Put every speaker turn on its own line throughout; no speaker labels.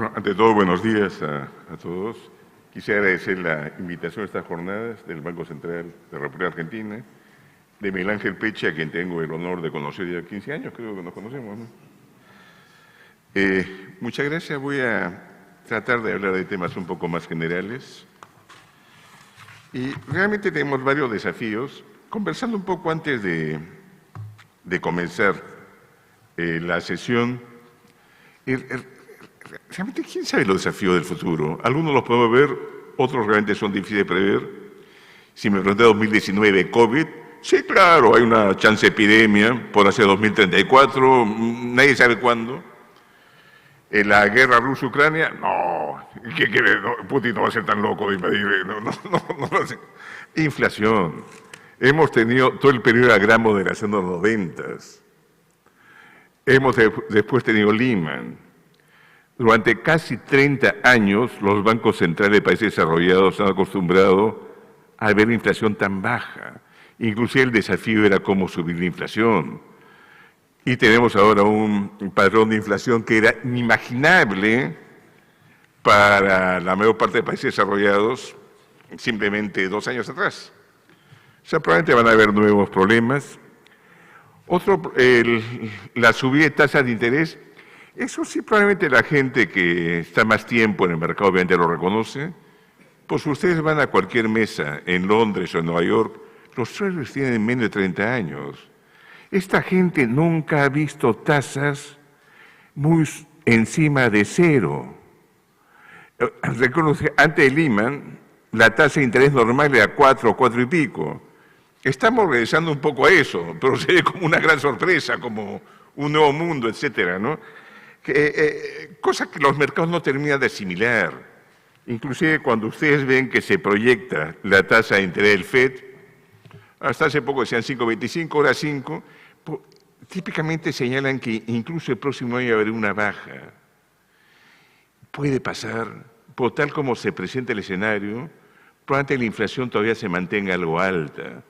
Bueno, ante todo, buenos días a todos. Quisiera agradecer la invitación a estas jornadas del Banco Central de la República Argentina, de Miguel Ángel Peche, a quien tengo el honor de conocer ya 15 años, creo que nos conocemos, ¿no? Muchas gracias. Voy a tratar de hablar de temas un poco más generales. Y realmente tenemos varios desafíos. Conversando un poco antes de comenzar la sesión, realmente, ¿quién sabe los desafíos del futuro? Algunos los podemos ver, otros realmente son difíciles de prever. Si me pregunté 2019, COVID, sí, claro, hay una chance de epidemia, por hacia 2034, nadie sabe cuándo. La guerra Rusia-Ucrania, no, Putin no va a ser tan loco de invadir, no lo sé. Inflación, hemos tenido todo el periodo de la gran moderación de los 90s, hemos después tenido Lehman. Durante casi 30 años, los bancos centrales de países desarrollados se han acostumbrado a ver inflación tan baja. Inclusive el desafío era cómo subir la inflación. Y tenemos ahora un patrón de inflación que era inimaginable para la mayor parte de países desarrollados simplemente 2 años atrás. O sea, probablemente van a haber nuevos problemas. Otro, la subida de tasas de interés. Eso sí, probablemente la gente que está más tiempo en el mercado obviamente lo reconoce. Pues ustedes van a cualquier mesa en Londres o en Nueva York, los sueldos tienen menos de 30 años. Esta gente nunca ha visto tasas muy encima de cero. Reconoce, antes de Lehman, la tasa de interés normal era 4 y pico. Estamos regresando un poco a eso, pero se ve como una gran sorpresa, como un nuevo mundo, etcétera, ¿no? Cosa que los mercados no terminan de asimilar. Inclusive cuando ustedes ven que se proyecta la tasa de interés del FED, hasta hace poco decían 5,25, ahora 5, típicamente señalan que incluso el próximo año va a haber una baja. Puede pasar, por tal como se presenta el escenario, probablemente la inflación todavía se mantenga algo alta.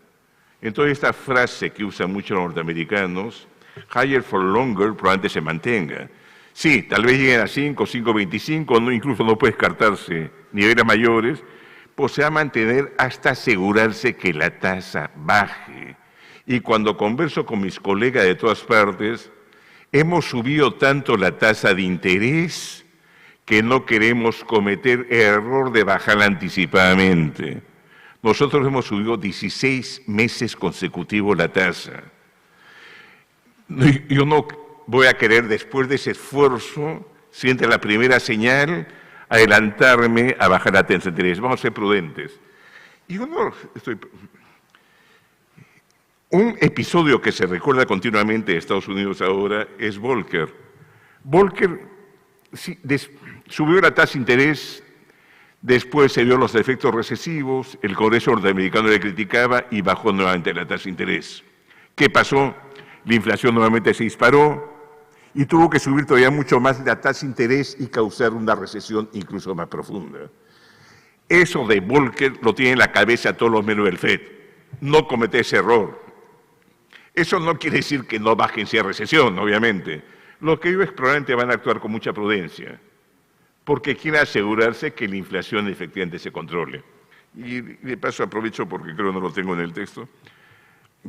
Entonces esta frase que usan muchos los norteamericanos, higher for longer, probablemente se mantenga. Sí, tal vez lleguen a 5, 5,25, no, incluso no puede descartarse niveles mayores, pues se va a mantener hasta asegurarse que la tasa baje. Y cuando converso con mis colegas de todas partes, hemos subido tanto la tasa de interés que no queremos cometer el error de bajarla anticipadamente. Nosotros hemos subido 16 meses consecutivos la tasa. Yo no voy a querer, después de ese esfuerzo, si entra la primera señal, adelantarme a bajar la tasa de interés. Vamos a ser prudentes. Y un episodio que se recuerda continuamente de Estados Unidos ahora es Volcker. Volcker subió la tasa de interés, después se vio los efectos recesivos, el Congreso norteamericano le criticaba y bajó nuevamente la tasa de interés. ¿Qué pasó? La inflación nuevamente se disparó y tuvo que subir todavía mucho más la tasa de interés y causar una recesión incluso más profunda. Eso de Volcker lo tiene en la cabeza todos los miembros del FED. No comete ese error. Eso no quiere decir que no bajen si hay recesión, obviamente. Lo que ellos probablemente van a actuar con mucha prudencia, porque quieren asegurarse que la inflación efectivamente se controle. Y de paso aprovecho porque creo que no lo tengo en el texto.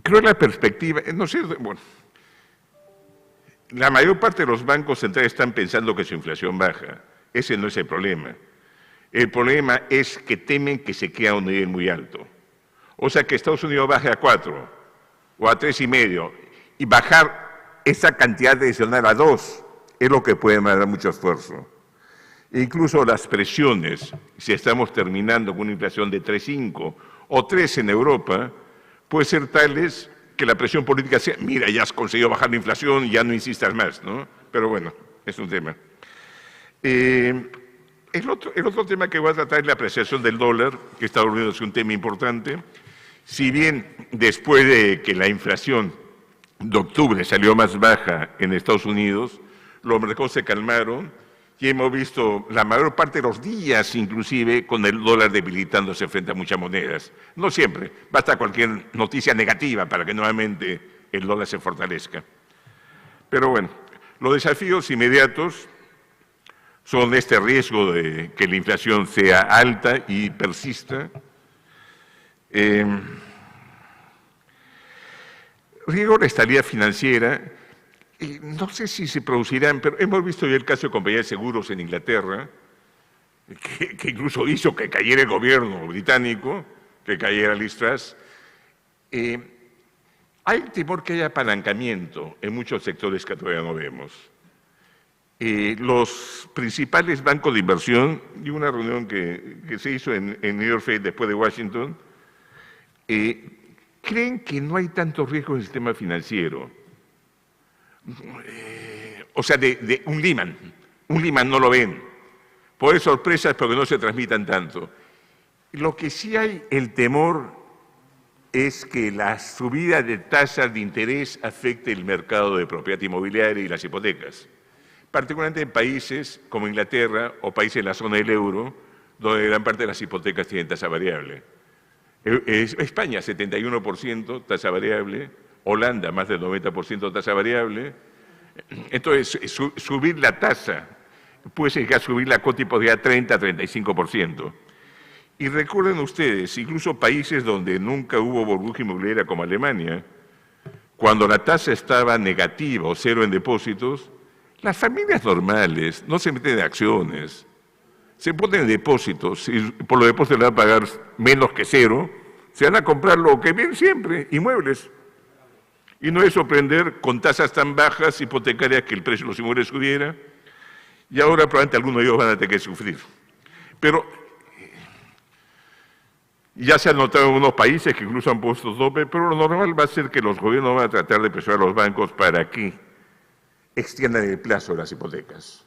Creo que la perspectiva, no sé, bueno, la mayor parte de los bancos centrales están pensando que su inflación baja. Ese no es el problema. El problema es que temen que se quede a un nivel muy alto. O sea, que Estados Unidos baje a 4 o a 3,5 y bajar esa cantidad adicional a 2 es lo que puede dar mucho esfuerzo. Incluso las presiones, si estamos terminando con una inflación de 3,5 o 3 en Europa, pueden ser tales que la presión política sea, mira, ya has conseguido bajar la inflación, ya no insistas más, ¿no? Pero bueno, es un tema. El otro tema que voy a tratar es la apreciación del dólar, que Estados Unidos es un tema importante. Si bien después de que la inflación de octubre salió más baja en Estados Unidos, los mercados se calmaron y hemos visto la mayor parte de los días, inclusive, con el dólar debilitándose frente a muchas monedas. No siempre, basta cualquier noticia negativa para que nuevamente el dólar se fortalezca. Pero bueno, los desafíos inmediatos son este riesgo de que la inflación sea alta y persista. Riesgo de estabilidad financiera, no sé si se producirán, pero hemos visto ya el caso de compañías de seguros en Inglaterra, que incluso hizo que cayera el gobierno británico, que cayera Liz Truss. Hay temor que haya apalancamiento en muchos sectores que todavía no vemos. Los principales bancos de inversión, y una reunión que se hizo en New York Fed después de Washington, creen que no hay tanto riesgo en el sistema financiero. O sea, de un Lehman no lo ven. Puede haber sorpresas, pero que no se transmitan tanto. Lo que sí hay el temor es que la subida de tasas de interés afecte el mercado de propiedad inmobiliaria y las hipotecas, particularmente en países como Inglaterra o países de la zona del euro, donde gran parte de las hipotecas tienen tasa variable. España, 71% tasa variable, Holanda, más del 90% tasa variable. Entonces, subir la tasa puede significar subir la cuota hipotecaria 30 a 35%. Y recuerden ustedes, incluso países donde nunca hubo burbuja inmobiliaria como Alemania, cuando la tasa estaba negativa o cero en depósitos, las familias normales no se meten en acciones, se ponen en depósitos y por los depósitos le van a pagar menos que cero, se van a comprar lo que ven siempre, inmuebles. Y no es sorprender con tasas tan bajas hipotecarias que el precio de los inmuebles subiera, y ahora probablemente algunos de ellos van a tener que sufrir. Pero ya se han notado en unos países que incluso han puesto tope, pero lo normal va a ser que los gobiernos van a tratar de presionar a los bancos para que extiendan el plazo de las hipotecas.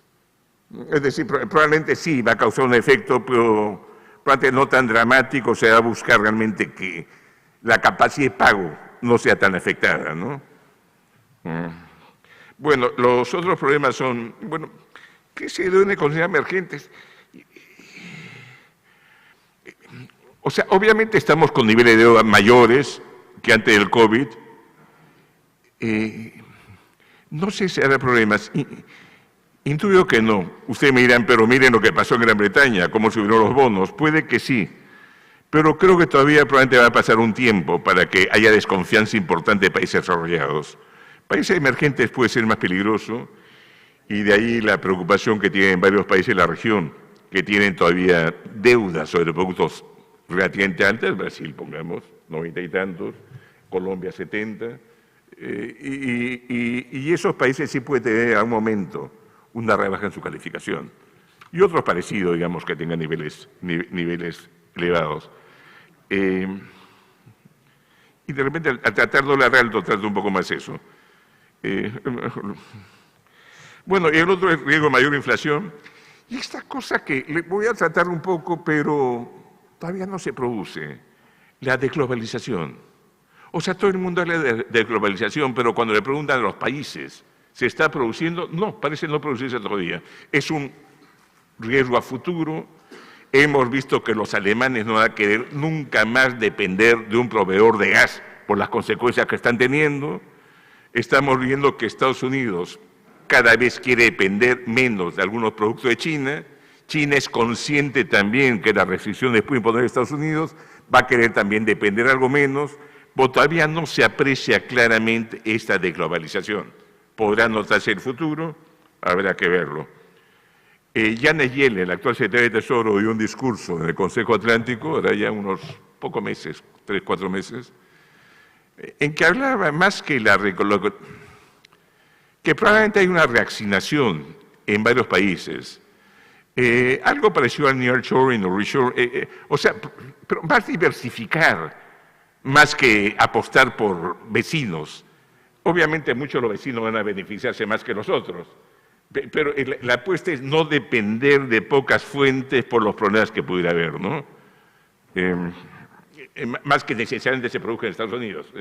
Es decir, probablemente sí va a causar un efecto, pero probablemente no tan dramático, se va a buscar realmente que la capacidad de pago no sea tan afectada, ¿no? Bueno, los otros problemas son, bueno, ¿qué se deben considerar emergentes? O sea, obviamente estamos con niveles de deuda mayores que antes del COVID. No sé si habrá problemas. Intuyo que no. Ustedes me dirán, pero miren lo que pasó en Gran Bretaña, cómo subieron los bonos. Puede que sí, pero creo que todavía probablemente va a pasar un tiempo para que haya desconfianza importante de países desarrollados. Países emergentes puede ser más peligroso, y de ahí la preocupación que tienen varios países de la región, que tienen todavía deudas sobre productos relativamente altas, Brasil, pongamos, 90 y tantos, Colombia 70, y esos países sí pueden tener a un momento una rebaja en su calificación, y otros parecidos, digamos, que tengan niveles elevados. Y de repente, al tratar dólar alto, trata un poco más eso. Bueno, y el otro es riesgo de mayor inflación, y esta cosa que le voy a tratar un poco, pero todavía no se produce, la desglobalización. O sea, todo el mundo habla de desglobalización, pero cuando le preguntan a los países, ¿se está produciendo? No, parece no producirse todavía. Es un riesgo a futuro. Hemos visto que los alemanes no van a querer nunca más depender de un proveedor de gas por las consecuencias que están teniendo. Estamos viendo que Estados Unidos cada vez quiere depender menos de algunos productos de China. China es consciente también que las restricciones que pueden poner Estados Unidos va a querer también depender algo menos, pero todavía no se aprecia claramente esta desglobalización. ¿Podrá notarse el futuro? Habrá que verlo. Janet Yellen, el actual secretario de Tesoro, dio un discurso en el Consejo Atlántico, ahora ya unos pocos meses, 3, 4 meses, en que hablaba más que que probablemente hay una reasignación en varios países. Algo parecido al nearshoring o reshoring, o sea, pero más diversificar, más que apostar por vecinos. Obviamente muchos de los vecinos van a beneficiarse más que nosotros, pero la apuesta es no depender de pocas fuentes por los problemas que pudiera haber, ¿no? Más que necesariamente se produzca en Estados Unidos.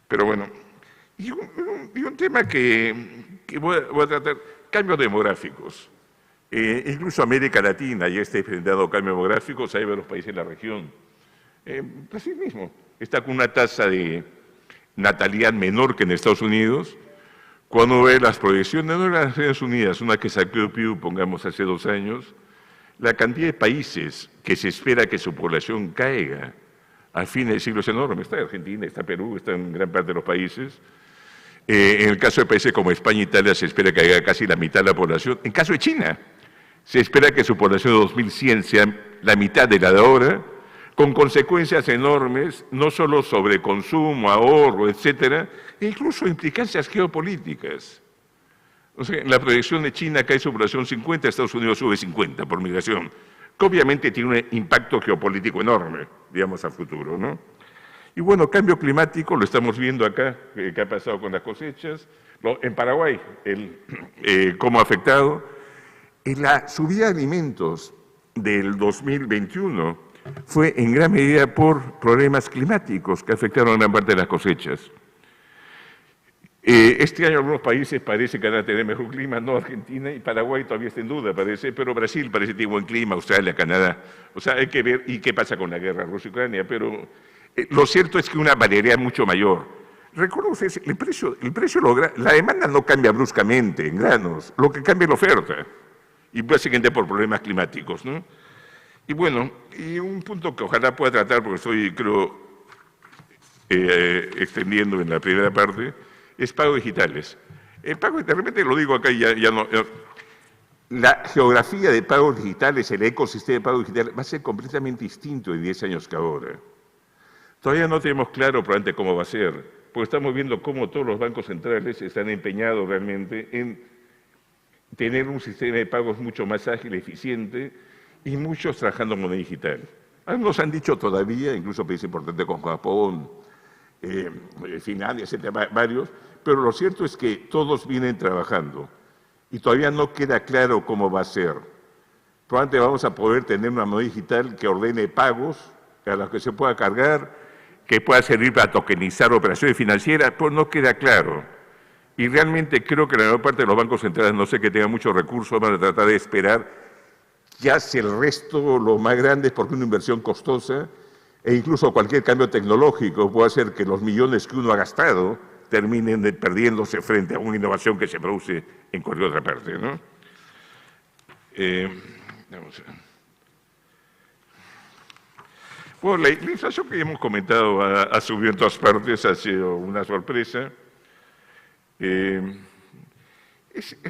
Pero bueno, y un tema que voy a tratar, cambios demográficos. Incluso América Latina ya está enfrentando cambios demográficos, hay varios países en la región. Así mismo, está con una tasa de natalidad menor que en Estados Unidos, Cuando ve las proyecciones, no de las Naciones Unidas, una que sacó Pew, pongamos, hace 2 años, la cantidad de países que se espera que su población caiga al fin del siglo es enorme. Está Argentina, está Perú, está en gran parte de los países. En el caso de países como España e Italia se espera que caiga casi la mitad de la población. En caso de China, se espera que su población de 2100 sea la mitad de la de ahora, con consecuencias enormes, no solo sobre consumo, ahorro, etcétera, e incluso implicancias geopolíticas. O sea, en la proyección de China cae su población 50, Estados Unidos sube 50 por migración, que obviamente tiene un impacto geopolítico enorme, digamos, a futuro, ¿no? Y bueno, cambio climático, lo estamos viendo acá, qué ha pasado con las cosechas. En Paraguay, cómo ha afectado. En la subida de alimentos del 2021 fue en gran medida por problemas climáticos que afectaron a gran parte de las cosechas. Este año algunos países parece que van a tener mejor clima, no Argentina, y Paraguay todavía está en duda, parece, pero Brasil parece que tiene buen clima, Australia, Canadá. O sea, hay que ver y qué pasa con la guerra Rusia-Ucrania, pero lo cierto es que una variabilidad mucho mayor. Recuerden ustedes, el precio logra, la demanda no cambia bruscamente en granos, lo que cambia es la oferta, y básicamente por problemas climáticos, ¿no? Y bueno, y un punto que ojalá pueda tratar, porque estoy, creo, extendiendo en la primera parte, es pagos digitales. El pago, de repente lo digo acá y ya no... La geografía de pagos digitales, el ecosistema de pagos digitales, va a ser completamente distinto en 10 años que ahora. Todavía no tenemos claro probablemente cómo va a ser, porque estamos viendo cómo todos los bancos centrales están empeñados realmente en tener un sistema de pagos mucho más ágil, eficiente, y muchos trabajando en moneda digital. Algunos han dicho todavía, incluso países importantes como Japón, Finlandia, etcétera, varios, pero lo cierto es que todos vienen trabajando y todavía no queda claro cómo va a ser. Probablemente vamos a poder tener una moneda digital que ordene pagos a los que se pueda cargar, que pueda servir para tokenizar operaciones financieras, pues no queda claro. Y realmente creo que la mayor parte de los bancos centrales, no sé que tengan muchos recursos, van a tratar de esperar que hace el resto, lo más grande, porque es una inversión costosa, e incluso cualquier cambio tecnológico puede hacer que los millones que uno ha gastado terminen perdiéndose frente a una innovación que se produce en cualquier otra parte, ¿no? Vamos a ver. Bueno, la inflación que ya hemos comentado ha subido en todas partes, ha sido una sorpresa. Es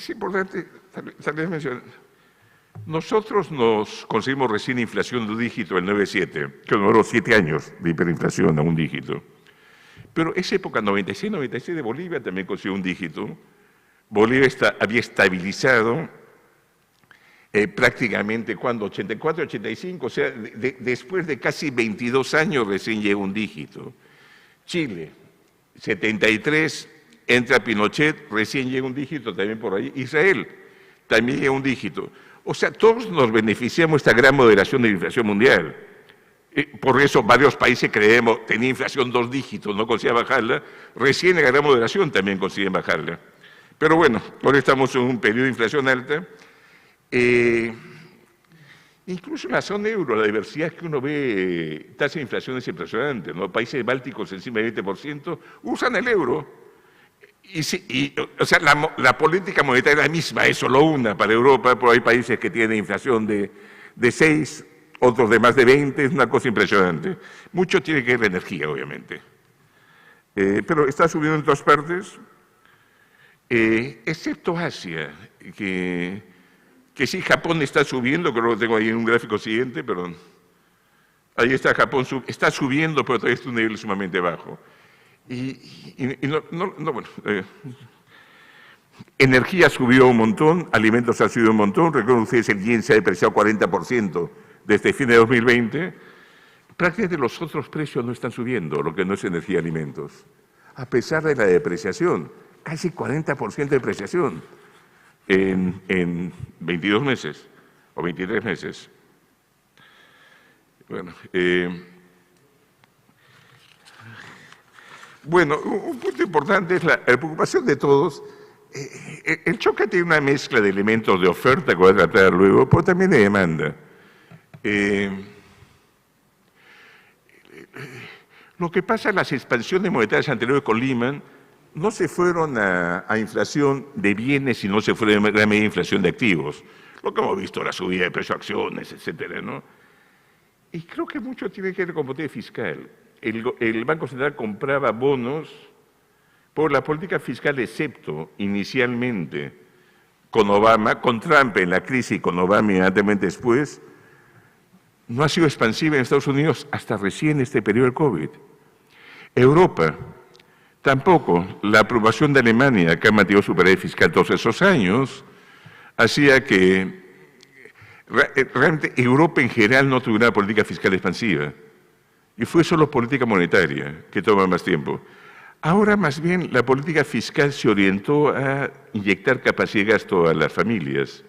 importante, tal vez mencionar, nosotros nos conseguimos recién inflación de un dígito, el 9,7, que duró 7 años de hiperinflación a un dígito. Pero esa época, 96 de Bolivia también consiguió un dígito. Bolivia había estabilizado prácticamente, ¿cuándo? 84, 85, o sea, después de casi 22 años recién llega un dígito. Chile, 73, entra Pinochet, recién llega un dígito también por ahí. Israel, también llega un dígito. O sea, todos nos beneficiamos de esta gran moderación de la inflación mundial. Por eso varios países creemos, tenía inflación 2 dígitos, no consiguen bajarla, recién en la gran moderación también consiguen bajarla. Pero bueno, ahora estamos en un periodo de inflación alta. Incluso en la zona euro, la diversidad que uno ve, tasa de inflación es impresionante, ¿no? Países bálticos encima del 20% usan el euro. O sea, la política monetaria es la misma, es solo una para Europa, pero hay países que tienen inflación de 6, otros de más de 20, es una cosa impresionante. Mucho tiene que ver la energía, obviamente. Pero está subiendo en todas partes, excepto Asia, que sí, Japón está subiendo, creo que tengo ahí en un gráfico siguiente, pero ahí está Japón, está subiendo, pero todavía está un nivel sumamente bajo. Energía subió un montón, alimentos ha subido un montón, recuerden ustedes el yen se ha depreciado 40% desde fin de 2020, prácticamente los otros precios no están subiendo, lo que no es energía y alimentos, a pesar de la depreciación, casi 40% de depreciación en 22 meses o 23 meses. Bueno, un punto importante es la preocupación de todos. El choque tiene una mezcla de elementos de oferta que voy a tratar luego, pero también de demanda. Lo que pasa en las expansiones monetarias anteriores con Lehman no se fueron a inflación de bienes, sino se fueron a gran medida a inflación de activos. Lo que hemos visto, la subida de precio de acciones, etcétera, ¿no? Y creo que mucho tiene que ver con política fiscal. El Banco Central compraba bonos por la política fiscal, excepto inicialmente con Obama, con Trump en la crisis y con Obama inmediatamente después, no ha sido expansiva en Estados Unidos hasta recién este periodo del COVID. Europa, tampoco. La aprobación de Alemania, que ha mantenido superávit fiscal todos esos años, hacía que realmente Europa en general no tuviera una política fiscal expansiva. Y fue solo política monetaria, que toma más tiempo. Ahora, más bien, la política fiscal se orientó a inyectar capacidad de gasto a las familias.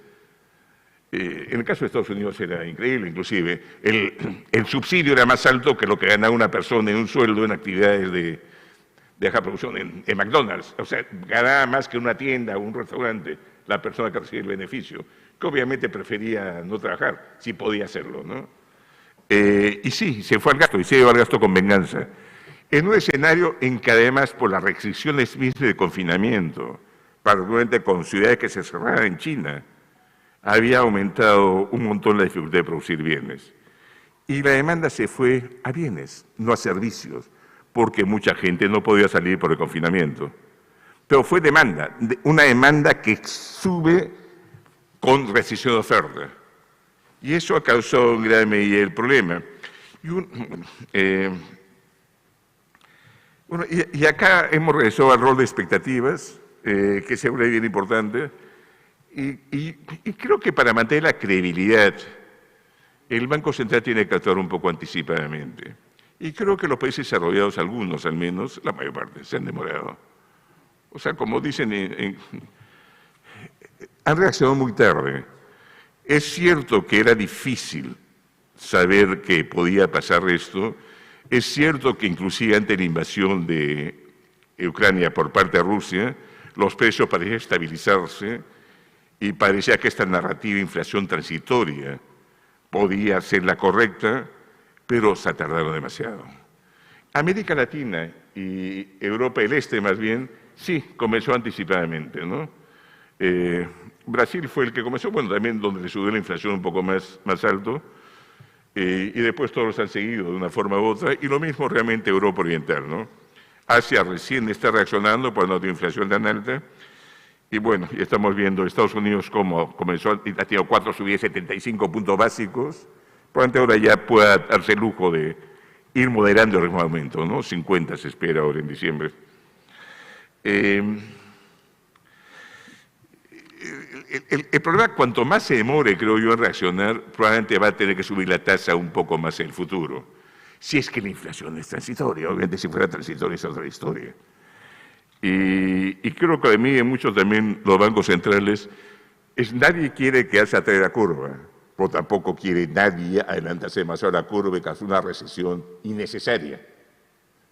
En el caso de Estados Unidos era increíble, inclusive. El subsidio era más alto que lo que ganaba una persona en un sueldo en actividades de baja producción, en McDonald's. O sea, ganaba más que una tienda o un restaurante la persona que recibe el beneficio, que obviamente prefería no trabajar, si podía hacerlo, ¿no? Y sí, se fue al gasto, y se llevó al gasto con venganza. En un escenario en que además por las restricciones mismas de confinamiento, particularmente con ciudades que se cerraban en China, había aumentado un montón la dificultad de producir bienes. Y la demanda se fue a bienes, no a servicios, porque mucha gente no podía salir por el confinamiento. Pero fue demanda, una demanda que sube con restricción de oferta. Y eso ha causado en gran medida el problema. Y acá hemos regresado al rol de expectativas, que se vuelve bien importante, y creo que para mantener la credibilidad, el Banco Central tiene que actuar un poco anticipadamente. Y creo que los países desarrollados, algunos al menos, la mayor parte, se han demorado. O sea, como dicen, han reaccionado muy tarde. Es cierto que era difícil saber que podía pasar esto. Es cierto que inclusive ante la invasión de Ucrania por parte de Rusia, los precios parecían estabilizarse y parecía que esta narrativa de inflación transitoria podía ser la correcta, pero se ha tardado demasiado. América Latina y Europa del Este, más bien, sí, comenzó anticipadamente, ¿no? Brasil fue el que comenzó, bueno, también donde le subió la inflación un poco más alto, y después todos han seguido de una forma u otra, y lo mismo realmente Europa Oriental, ¿no? Asia recién está reaccionando por no tener inflación tan alta, y bueno, y estamos viendo Estados Unidos cómo comenzó, ha tenido 4 subidas de 75 puntos básicos, probablemente ahora ya pueda darse el lujo de ir moderando el ritmo de aumento, ¿no? 50 se espera ahora en diciembre. El problema, cuanto más se demore, creo yo, en reaccionar, probablemente va a tener que subir la tasa un poco más en el futuro. Si es que la inflación es transitoria, obviamente si fuera transitoria es otra historia. Y creo que a mí, en muchos también los bancos centrales, nadie quiere quedarse atrás de la curva, pero tampoco quiere nadie adelantarse demasiado a la curva y causar una recesión innecesaria.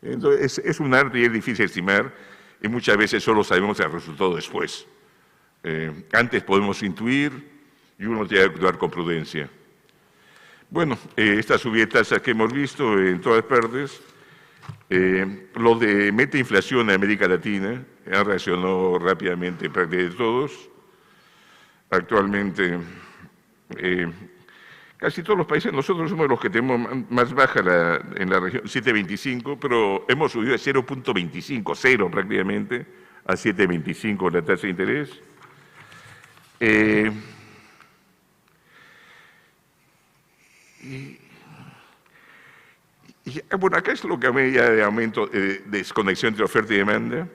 Entonces, es un arte y es difícil estimar, y muchas veces solo sabemos el resultado después. Antes podemos intuir y uno tiene que actuar con prudencia. Bueno, estas subidas de tasas que hemos visto en todas partes, lo de meta inflación en América Latina, han reaccionado rápidamente prácticamente todos. Actualmente, casi todos los países, nosotros somos los que tenemos más baja en la región, 7,25, pero hemos subido de 0,25, cero prácticamente, a 7,25 la tasa de interés. Bueno, acá es lo que a medida de aumento, de desconexión entre oferta y demanda,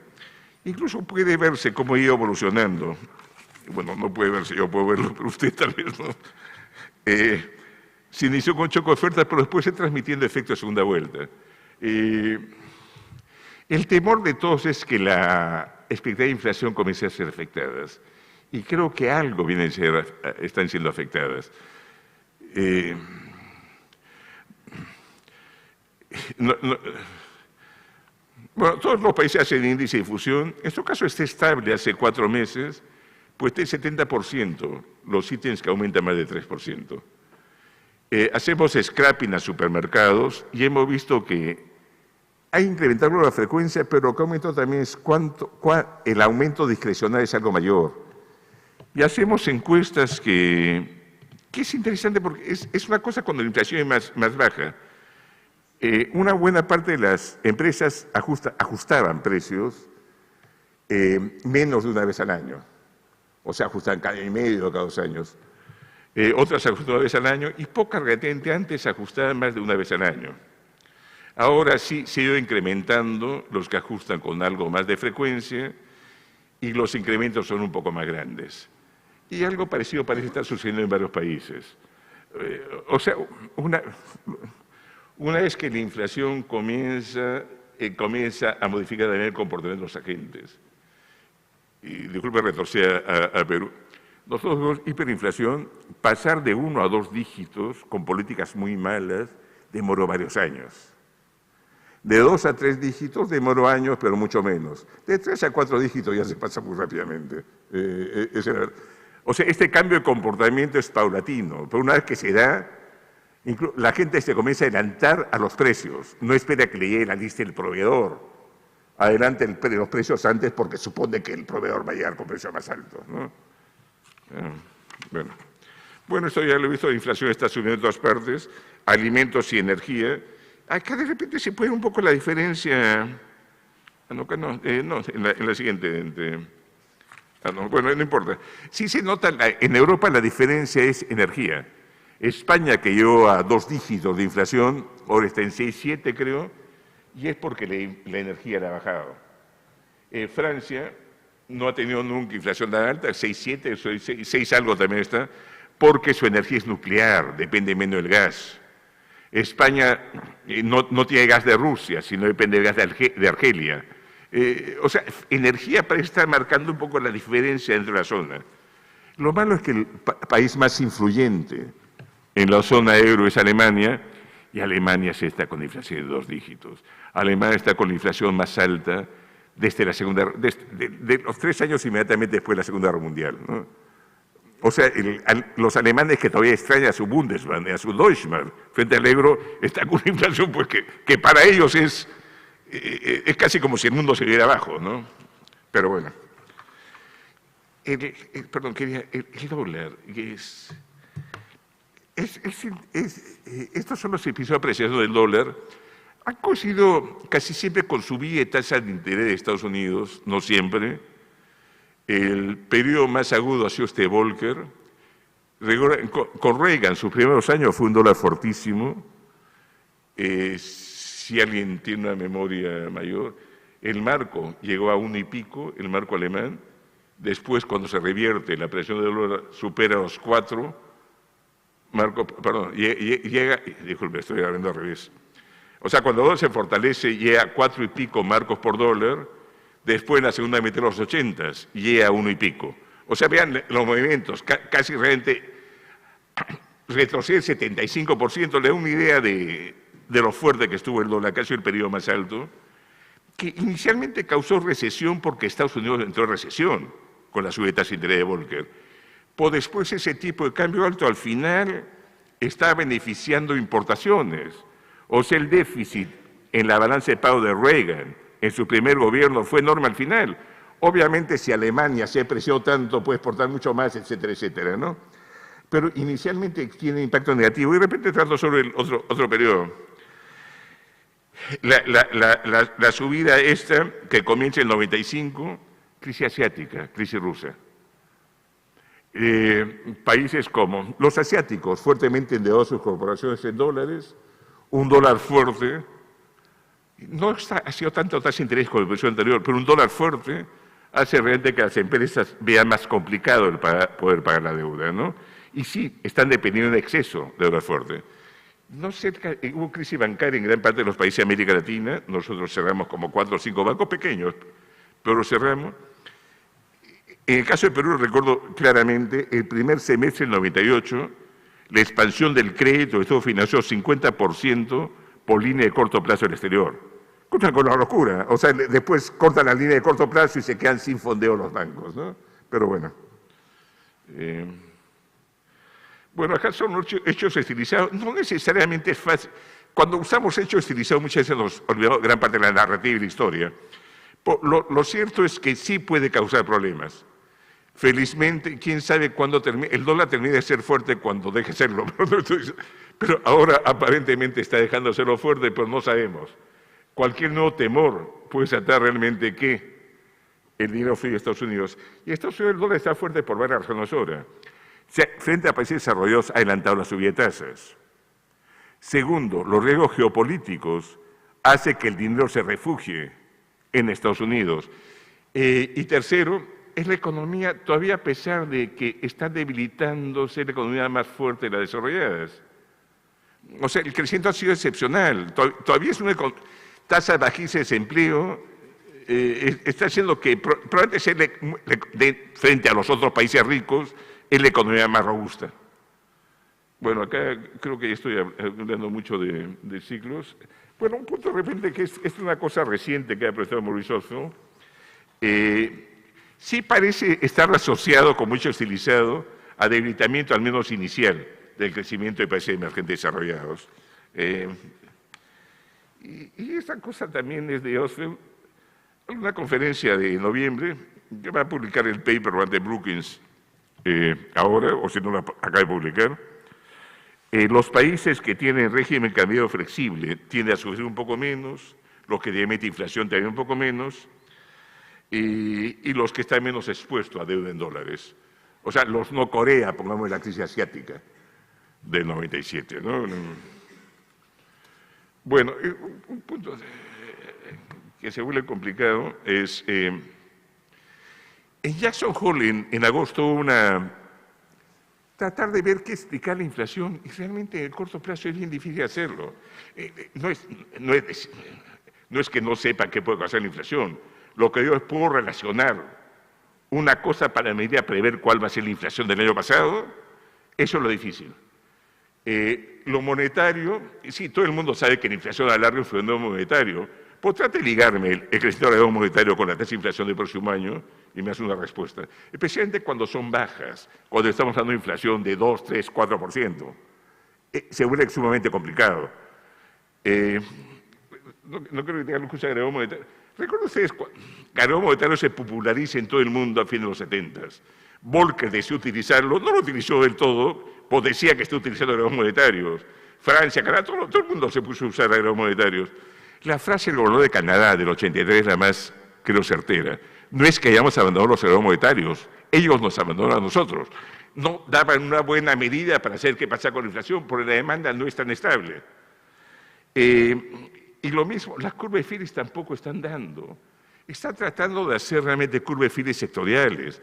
incluso puede verse cómo ha ido evolucionando. Bueno, no puede verse, yo puedo verlo, pero usted tal vez no. Se inició con choque de ofertas, pero después se transmitiendo efecto de segunda vuelta. El temor de todos es que la expectativa de inflación comience a ser afectadas. Y creo que algo están siendo afectadas. Bueno, todos los países hacen índice de difusión. En su caso está estable hace 4 meses, pues está el 70%, los ítems que aumentan más de 3%. Hacemos scrapping a supermercados y hemos visto que hay que incrementar la frecuencia, pero lo que aumenta también es el aumento discrecional es algo mayor. Y hacemos encuestas que es interesante porque es una cosa cuando la inflación es más baja. Una buena parte de las empresas ajustaban precios menos de una vez al año. O sea, ajustaban cada año y medio, cada 2 años. Otras ajustaban una vez al año y pocas relativamente antes ajustaban más de una vez al año. Ahora sí se ha ido incrementando los que ajustan con algo más de frecuencia y los incrementos son un poco más grandes. Y algo parecido parece estar sucediendo en varios países. O sea, una vez que la inflación comienza a modificar también el comportamiento de los agentes. Y disculpe retorcer a Perú. Nosotros vemos hiperinflación, pasar de 1 a 2 dígitos con políticas muy malas demoró varios años. De 2 a 3 dígitos demoró años, pero mucho menos. De 3 a 4 dígitos ya se pasa muy rápidamente. O sea, este cambio de comportamiento es paulatino, pero una vez que se da, la gente se comienza a adelantar a los precios. No espera que le llegue la lista del proveedor. Adelante los precios antes porque supone que el proveedor va a llegar con precios más altos, ¿no? Bueno, esto ya lo he visto, la inflación está subiendo en todas partes, alimentos y energía. Acá de repente se puede un poco la diferencia, en la siguiente, bueno, no importa. Sí se nota, en Europa la diferencia es energía. España, que llegó a 2 dígitos de inflación, ahora está en 6, 7 creo, y es porque la energía le ha bajado. Francia no ha tenido nunca inflación tan alta, 6, 7, 6 algo también está, porque su energía es nuclear, depende menos del gas. España no tiene gas de Rusia, sino depende del gas de Argelia. O sea, energía parece estar marcando un poco la diferencia dentro de la zona. Lo malo es que el país más influyente en la zona euro es Alemania, y Alemania se está con inflación de 2 dígitos. Alemania está con la inflación más alta desde la de los 3 años inmediatamente después de la Segunda Guerra Mundial, ¿no? O sea, los alemanes que todavía extrañan a su Bundesbank, a su Deutschmark, frente al euro, están con una inflación pues, que para ellos es casi como si el mundo se viera abajo, ¿no? Pero bueno. El dólar estos son los episodios de apreciación del dólar. Han coincidido casi siempre con subida de tasa de interés de Estados Unidos, no siempre. El periodo más agudo ha sido este Volcker. Con Reagan, sus primeros años fue un dólar fortísimo. Si alguien tiene una memoria mayor, el marco llegó a 1 y pico, el marco alemán. Después, cuando se revierte, la presión del dólar supera los 4. Disculpe, estoy hablando al revés. O sea, cuando el dólar se fortalece, llega a 4 y pico marcos por dólar, después en la segunda mitad de los 80s, llega a 1 y pico. O sea, vean los movimientos, casi realmente retrocede el 75%, le da una idea de lo fuerte que estuvo el dólar, casi el periodo más alto, que inicialmente causó recesión porque Estados Unidos entró en recesión con la subida de tasa de interés de Volcker. Por después ese tipo de cambio alto al final está beneficiando importaciones. O sea, el déficit en la balanza de pago de Reagan en su primer gobierno fue enorme al final. Obviamente si Alemania se apreció tanto puede exportar mucho más, etcétera, etcétera, ¿no? Pero inicialmente tiene impacto negativo y de repente tratando sobre el otro periodo. La subida esta que comienza en el 95, crisis asiática, crisis rusa. Países como los asiáticos, fuertemente endeudados sus corporaciones en dólares, un dólar fuerte, no ha sido tanto tasa de interés como el periodo anterior, pero un dólar fuerte hace realmente que las empresas vean más complicado el poder pagar la deuda, ¿no? Y sí, están dependiendo en exceso de dólar fuerte. Hubo crisis bancaria en gran parte de los países de América Latina, nosotros cerramos como 4 o 5 bancos pequeños, pero los cerramos. En el caso de Perú, recuerdo claramente, el primer semestre del 98, la expansión del crédito estuvo financiado 50% por línea de corto plazo del exterior. Con la locura, o sea, después cortan la línea de corto plazo y se quedan sin fondeo los bancos, ¿no? Pero bueno. Bueno, acá son hechos estilizados, no necesariamente es fácil. Cuando usamos hechos estilizados muchas veces nos olvidamos gran parte de la narrativa y la historia. Lo cierto es que sí puede causar problemas. Felizmente, quién sabe cuándo termine. El dólar termina de ser fuerte cuando deje de serlo. Pero ahora aparentemente está dejando de serlo fuerte, pero no sabemos. Cualquier nuevo temor puede desatar realmente que el dinero fluye a Estados Unidos. Y en Estados Unidos el dólar está fuerte por varias razones ahora. Frente a países desarrollados ha adelantado la subida de tasas. Segundo, los riesgos geopolíticos hacen que el dinero se refugie en Estados Unidos. Y tercero, es la economía, todavía a pesar de que está debilitándose la economía más fuerte de las desarrolladas. O sea, el crecimiento ha sido excepcional. Todavía es una tasa bajísima de desempleo, está haciendo que probablemente sea frente a los otros países ricos, es la economía más robusta. Bueno, acá creo que estoy hablando mucho de ciclos. Bueno, un punto de repente que es una cosa reciente que ha presentado Maurice Osborne. Sí parece estar asociado, como mucho estilizado, a debilitamiento al menos inicial del crecimiento de países emergentes desarrollados. Y esta cosa también es de Osborne. En una conferencia de noviembre, que va a publicar el paper de Brookings ahora, o si no lo acaba de publicar, los países que tienen régimen cambiario flexible tienden a sufrir un poco menos, los que tienen inflación también un poco menos, y los que están menos expuestos a deuda en dólares. O sea, los no Corea, pongamos la crisis asiática del 97, ¿no? Bueno, un punto que se vuelve complicado es, en Jackson Hole en agosto hubo tratar de ver qué explicar la inflación, y realmente en el corto plazo es bien difícil hacerlo. No es que no sepa qué puede causar la inflación, lo que yo es puedo relacionar una cosa para medir a prever cuál va a ser la inflación del año pasado, eso es lo difícil. Lo monetario, sí, todo el mundo sabe que la inflación a largo es un fenómeno monetario, pues trate de ligarme el crecimiento del monetario con la tasa de inflación del próximo año y me hace una respuesta. Especialmente cuando son bajas, cuando estamos hablando de inflación de 2, 3, 4%. Se vuelve sumamente complicado. No creo que tengan un curso de agregado monetario. ¿Recuerdan ustedes cuando el agregado monetario se populariza en todo el mundo a fines de los 70? Volcker decidió utilizarlo, no lo utilizó del todo, pues decía que está utilizando agregados monetarios. Francia, Canadá, todo el mundo se puso a usar agregados monetarios. La frase del gobernador de Canadá del 83 es la más, creo, certera. No es que hayamos abandonado los agregados monetarios, ellos nos abandonaron a nosotros. No daban una buena medida para saber qué pasa con la inflación, porque la demanda no es tan estable. Y lo mismo, las curvas de Phillips tampoco están dando. Están tratando de hacer realmente curvas de Phillips sectoriales.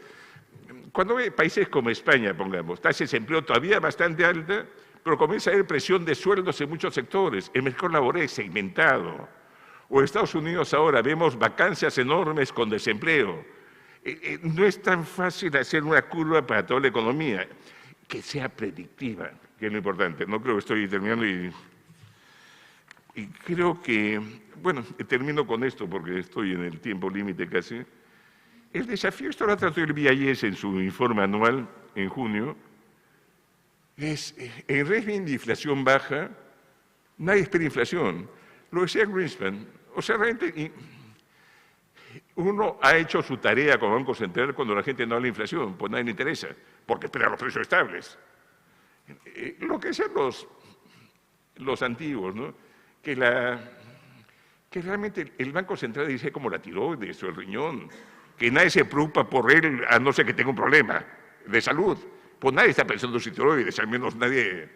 Cuando ve países como España, pongamos, tasa de desempleo todavía bastante alta, pero comienza a haber presión de sueldos en muchos sectores, el mercado laboral es segmentado. O en Estados Unidos ahora vemos vacancias enormes con desempleo. No es tan fácil hacer una curva para toda la economía, que sea predictiva, que es lo importante. No creo que estoy terminando y creo que, bueno, termino con esto porque estoy en el tiempo límite casi. El desafío, esto lo trató el BIS en su informe anual en junio, es en régimen de inflación baja, nadie espera inflación. Lo decía Greenspan, o sea, realmente uno ha hecho su tarea como Banco Central cuando la gente no habla de inflación, pues nadie le interesa, porque espera los precios estables. Lo que decían los antiguos, ¿no? Que realmente el Banco Central dice como la tiroides o el riñón, que nadie se preocupa por él a no ser que tenga un problema de salud. Pues nadie está pensando en su tiroides, al menos nadie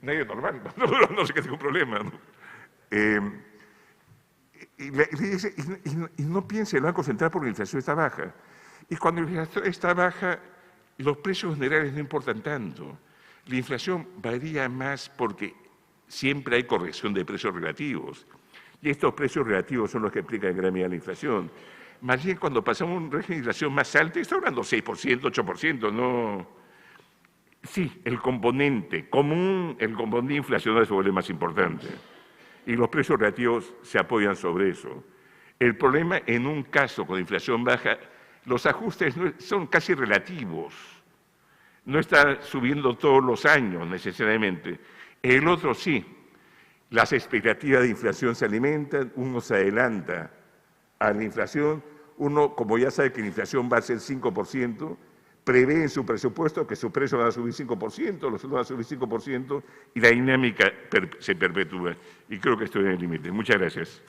normal, no sé que tenga un problema, ¿no? Y no piense el Banco Central porque la inflación está baja. Y cuando la inflación está baja, los precios generales no importan tanto. La inflación varía más porque siempre hay corrección de precios relativos. Y estos precios relativos son los que explican en gran medida la inflación. Más bien cuando pasamos a un régimen de inflación más alto, está hablando 6%, 8%, no. Sí, el componente común, el componente inflacionario se vuelve más importante. Y los precios relativos se apoyan sobre eso. El problema en un caso con inflación baja, los ajustes son casi relativos. No está subiendo todos los años necesariamente. El otro sí. las expectativas de inflación se alimentan, uno se adelanta a la inflación, uno, como ya sabe que la inflación va a ser 5%, prevé en su presupuesto que sus precios van a subir 5%, los sueldos van a subir 5% y la dinámica se perpetúa. Y creo que estoy en el límite. Muchas gracias.